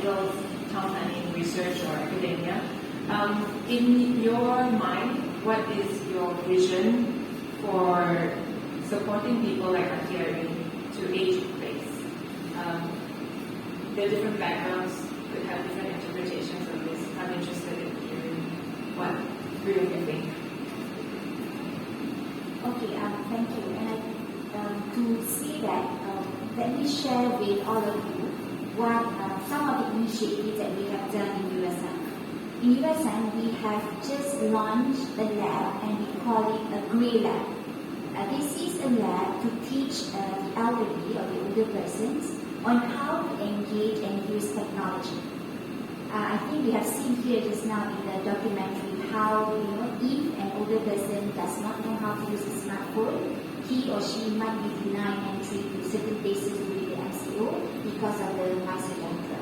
handles town planning, research, or academia. In your mind, what is your vision for supporting people like Akhiari to age in place? Their different backgrounds could have different interpretations of this. I'm interested in hearing what really you think. Okay, thank you. And to see that, let me share with all of you what some of the initiatives that we have done in USM. In USM, we have just launched a lab and we call it a Grey Lab. This is a lab to teach the elderly or the older persons on how to engage and use technology. I think we have seen here just now in the documentary how, if an older person does not know how to use a smartphone, he or she might be denied entry to certain places within the MCO because of the MySejahtera.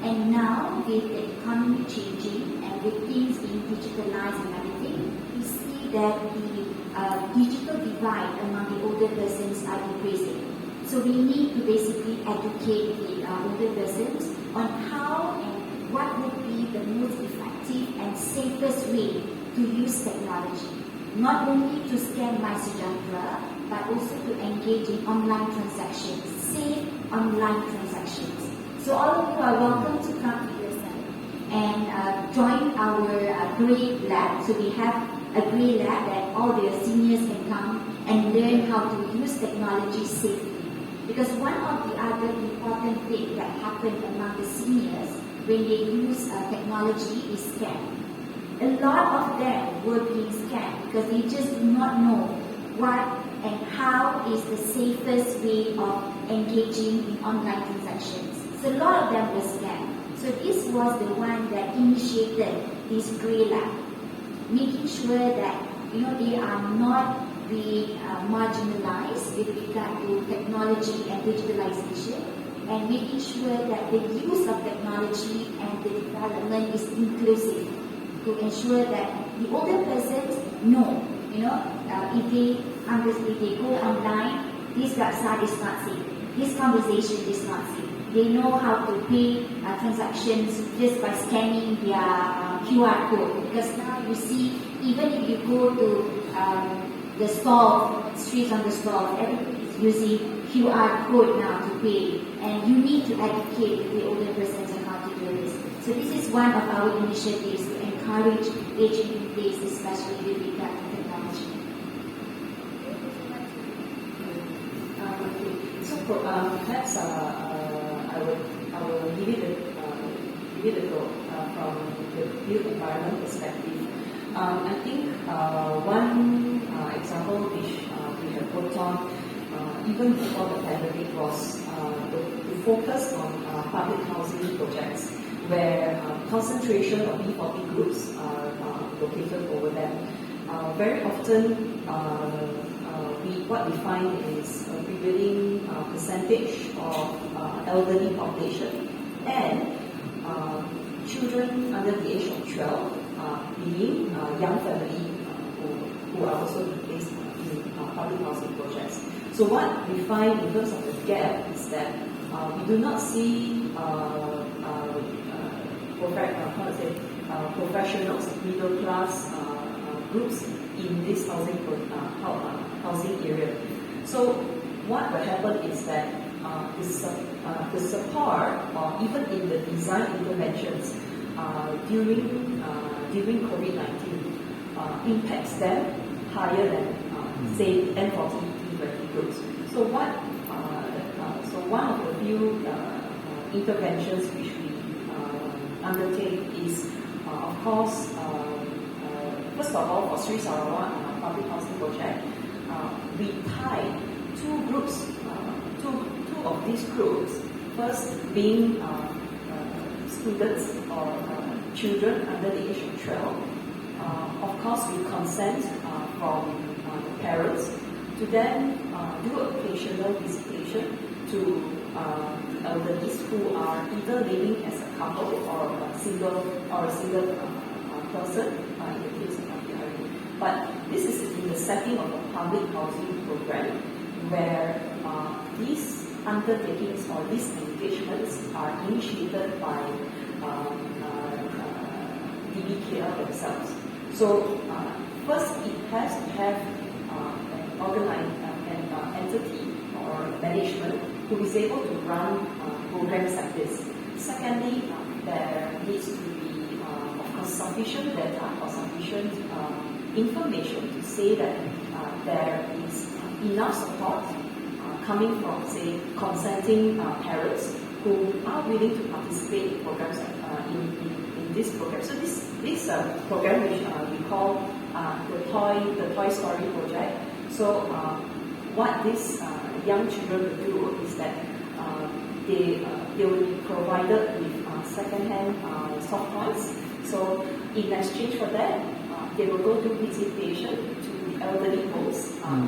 And now, with the economy changing and with things being digitalized and everything, we see that the digital divide among the older persons are decreasing. So we need to basically educate the older persons on how and what would be the most effective and safest way to use technology. Not only to scan MySejahtera, but also to engage in online transactions, safe online transactions. So all of you are welcome to come to USM and join our Grey Lab. So we have a Grey Lab that all the seniors can come and learn how to use technology safely. Because one of the other important things that happen among the seniors when they use technology is scam. A lot of them were being scammed because they just do not know what and how is the safest way of engaging in online transactions. So a lot of them were scammed. So this was the one that initiated this Grey Lab, making sure that they are not being marginalized with regard to technology and digitalization, and making sure that the use of technology and the development is inclusive to ensure that the older persons know, if they go online, this website is not safe, this conversation is not safe. They know how to pay transactions just by scanning their QR code. Because now you see, even if you go to the stall, streets on the stall, everybody is using QR code now to pay. And you need to educate the older persons on how to do this. So this is one of our initiatives to encourage aging in place, especially with regard to technology. So perhaps I will give it a go from the built environment perspective. I think one example which we have worked on even before the pandemic was to focus on public housing projects where concentration of B40 groups are located over there. Very often, what we find is a prevailing percentage of elderly population and children under the age of 12 being young family who are also placed in public housing projects. So what we find in terms of the gap is that we do not see professionals, middle class groups in this housing area. So what will happen is that the support, or even in the design interventions during COVID-19, impacts them higher than say N40, T20 groups. So one of the few interventions which we undertake is, of course, first of all, for Sri Sarawak public housing project, we tie two groups, two of these groups, first being students or children under the age of 12. Of course, we consent from the parents to then do occasional visitation to elderly who are either living as a couple or a single person in the case of Akhiari. But this is in the setting of a public housing program where these undertakings or these engagements are initiated by DBKL themselves. So first, it has to have an entity or management who is able to run programs like this. Secondly, there needs to be, of course, sufficient data or sufficient information to say that there is enough support coming from, say, consenting parents who are willing to participate in programs in this program. So this program, which we call the Toy Story Project. So what these young children will do is that they will be provided with second-hand soft toys. So in exchange for that, they will go do visitation to the elderly homes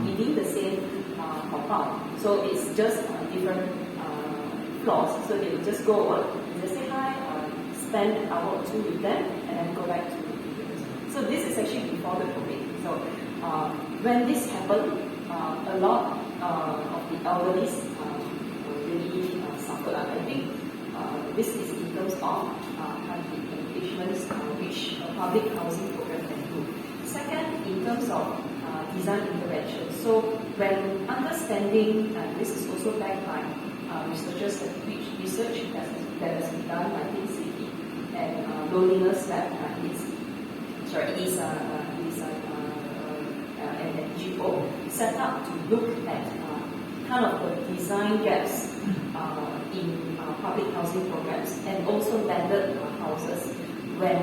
within the same compound. So it's just different floors. So they will just go over, just say hi, spend an hour or two with them, and then go back to the videos. So this is actually before the COVID. So when this happened, a lot of the elderly really suffered. I think this is in terms of the engagements which a public housing program can do. Second, in terms of design intervention. So when understanding, and this is also backed by research that has been done by City and Loneliness Lab, it is an NGO set up to look at kind of the design gaps in public housing programs and also landed houses when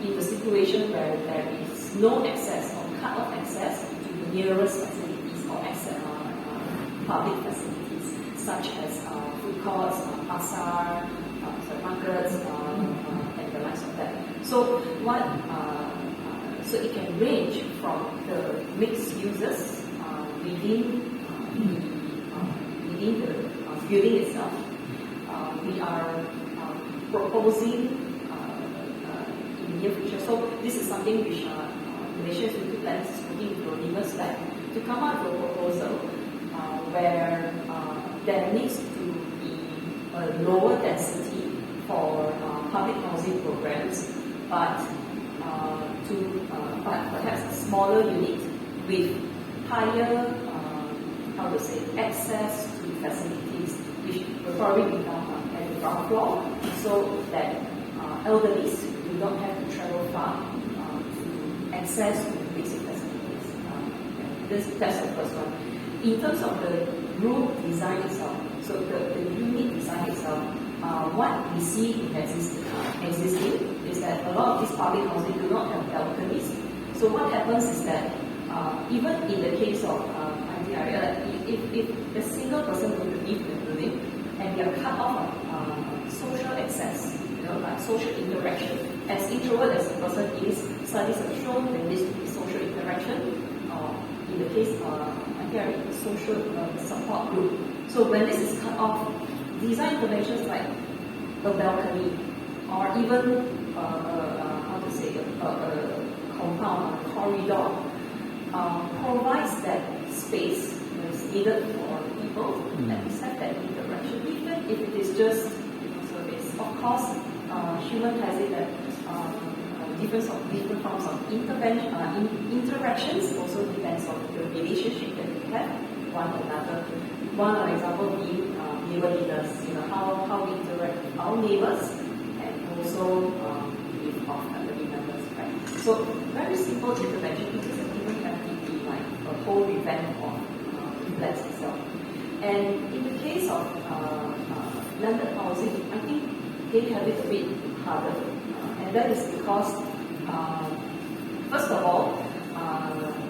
in the situation where there is no access or cut off access to the nearest facilities or public facilities such as food courts, pasar, markets, and the likes of that. So so it can range from the mixed users within the building itself. We are proposing in the near future. So this is something which Malaysia Institute Plans is working with Loneliness Lab to come up with a proposal where there needs to be a lower density for public housing programs, but perhaps a smaller unit with higher, access to facilities, which will probably be done at the ground floor, so that elderlies do not have to travel far to access to basic facilities. That's the first one. In terms of the room design itself, so the unit design itself, what we see in existing is that a lot of these public housing do not have balconies. So what happens is that even in the case of if a single person going to live in the building and they are cut off from social access, like social interaction, as introvert as a person is, studies have shown there needs to be social interaction. In the case of social support group. So when this is cut off, design interventions like a balcony or even a compound, a corridor provides that space that is needed for people and have that interaction, even if it is just service. Of course, human has it that different forms of interactions also depends on the relationship that we have one another. One example being neighborliness, how we interact with our neighbors and also with our family members, right? So very simple intervention. It doesn't even have to be like a whole revamp of the flats itself. And in the case of landed housing, I think they have it a bit harder, and that is because first of all,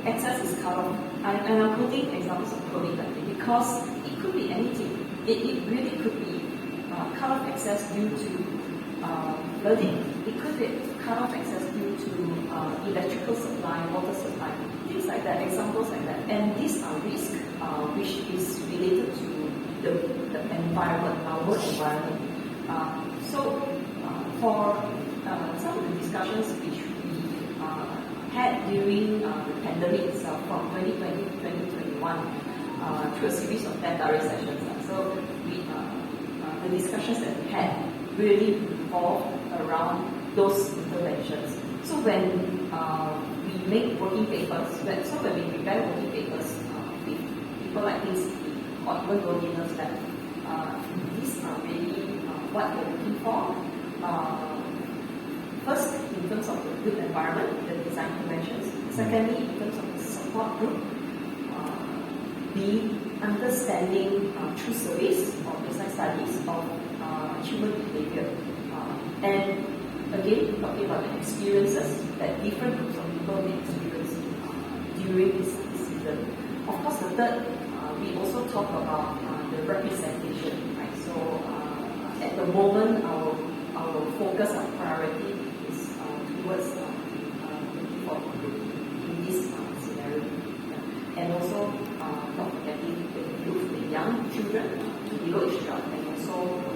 access is cut off. And I'm putting examples of COVID-19 because it could be anything. It really could be cut off access due to flooding. It could be cut off access due to electrical supply, water supply, things like that, examples like that. And these are risks which is related to the environment, our work environment. So for some of the discussions which we had during the pandemic itself from 2020 to 2021, through a series of 10 direct sessions. So the discussions that we had really revolved around those interventions. So when we make working papers, when we prepare working papers with people like this, or even beginner staff, these are really what we're looking for. First, in terms of the built environment, the design conventions. Secondly, in terms of the support group, the understanding through surveys or business studies of human behavior. And again, talking about the experiences that different groups of people may experience during this season. Of course, the third, we also talk about the representation, right? So at the moment, our focus, our priority is towards the default group in this scenario. And also, not forgetting the youth, the young children, the below age child, and also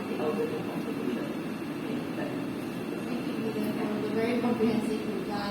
the elderly population. Thank you for the very comprehensive